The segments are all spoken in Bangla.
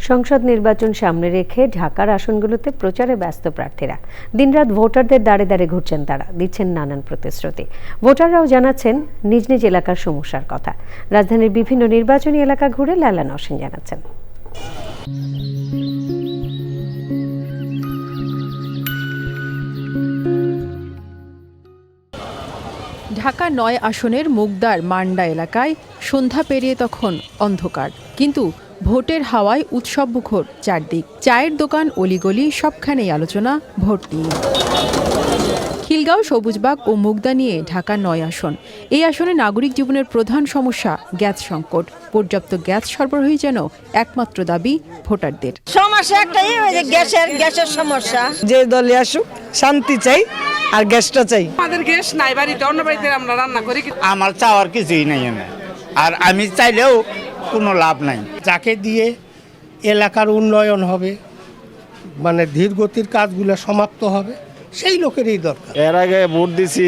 সংসদ নির্বাচন সামনে রেখে ঢাকার আসনগুলোতে প্রচারে ব্যস্ত প্রার্থীরা। দিনরাত ভোটারদের দ্বারে দ্বারে ঘুরছেন তারা, দিচ্ছেন নানান প্রতিশ্রুতি। ভোটাররাও জানাচ্ছেন নিজ নিজ এলাকার সমস্যার কথা। রাজধানীর বিভিন্ন নির্বাচনী এলাকা ঘুরে লায়লা নওশীন জানাচ্ছেন। ঢাকা ৯ আসনের মুগদার মান্ডা এলাকায় সন্ধ্যা পেরিয়ে তখন অন্ধকার, কিন্তু ভোটের হাওয়ায় উৎসবমুখর চারদিক। চায়ের দোকান, অলিগলি সবখানেই আলোচনা ভোট নিয়ে। খিলগাঁও, সবুজবাগ ও মুগদা নিয়ে ঢাকা ৯ আসন। এই আসনে নাগরিক জীবনের প্রধান সমস্যা গ্যাস সংকট। পর্যাপ্ত গ্যাস সরবরাহই যেন একমাত্র দাবি ভোটারদের। সমস্যা একটাই, গ্যাসের সমস্যা। যে দলে আসুক শান্তি চাই আর গ্যাসটা চাই। আমাদের গ্যাস নাই বাড়িতে, অন্য বাড়িতে আমরা রান্না করি। আমার চাওয়ার কিছুই নাই, আর আমি চাইলেও কোনো লাভ নাই। যাকে দিয়ে এলাকার উন্নয়ন হবে, মানে ধীর গতির কাজগুলো সমাপ্ত হবে, সেই লোকেরই দরকার। এর আগে ভোট দিছি,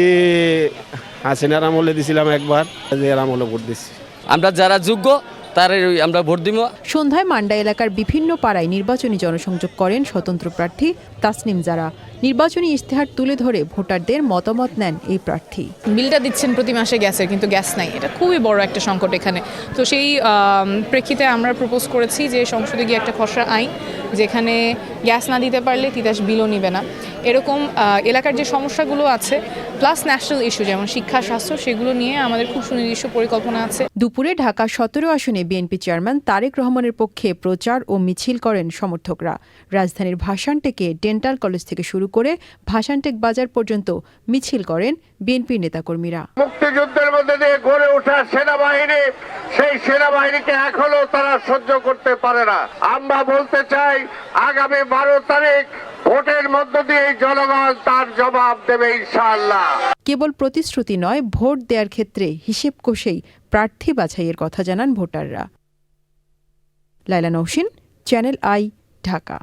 হাসিনার আমলে দিছিলাম একবার, এর আমলে ভোট দিছি। আমরা যারা যোগ্য তারই আমরা ভোট দিব। সন্ধ্যায় মান্ডা এলাকার বিভিন্ন পাড়ায় নির্বাচনী জনসংযোগ করেন স্বতন্ত্র প্রার্থী তাসনিম জারা। নির্বাচনী ইশতেহার তুলে ধরে ভোটারদের মতামত নেন এই প্রার্থী। বিলটা দিচ্ছেন প্রতি মাসে গ্যাসের, কিন্তু গ্যাস নাই। এটা খুবই বড় একটা সংকট এখানে। তো সেই প্রেক্ষিতে আমরা প্রপোজ করেছি যে সংসদে গিয়ে একটা খসড়া আইন, যেখানে গ্যাস না দিতে পারলে তিতাস বিলও নিবে না। এরকম এলাকার যে সমস্যাগুলো আছে, প্লাস ন্যাশনাল ইস্যু যেমন শিক্ষা, স্বাস্থ্য, সেগুলো নিয়ে আমাদের খুব সুনির্দিষ্ট পরিকল্পনা আছে। দুপুরে ঢাকা ১৭ আসনে বিএনপি চেয়ারম্যান তারেক রহমানের পক্ষে প্রচার ও মিছিল করেন সমর্থকরা। রাজধানীর ভাসানটেকে ডেন্টাল কলেজ থেকে শুরু করে ভাসানটেক বাজার পর্যন্ত মিছিল করেন বিএনপি নেতাকর্মীরা। মুক্তিযুদ্ধের মধ্যে দিয়ে গড়ে ওঠা সেনাবাহিনী, সেই সেনাবাহিনীকে এখনো তারা সহ্য করতে পারে না। আমরা বলতে চাই, আগামী 12 তারিখ ভোটের মধ্য দিয়ে জনগণ তার জবাব দেবে ইনশাআল্লাহ। কেবল প্রতিশ্রুতি নয়, ভোট দেওয়ার ক্ষেত্রে হিসেব কষেই প্রার্থী বাছাইয়ের কথা জানান ভোটাররা। Laila Nowshin, channel I, Dhaka.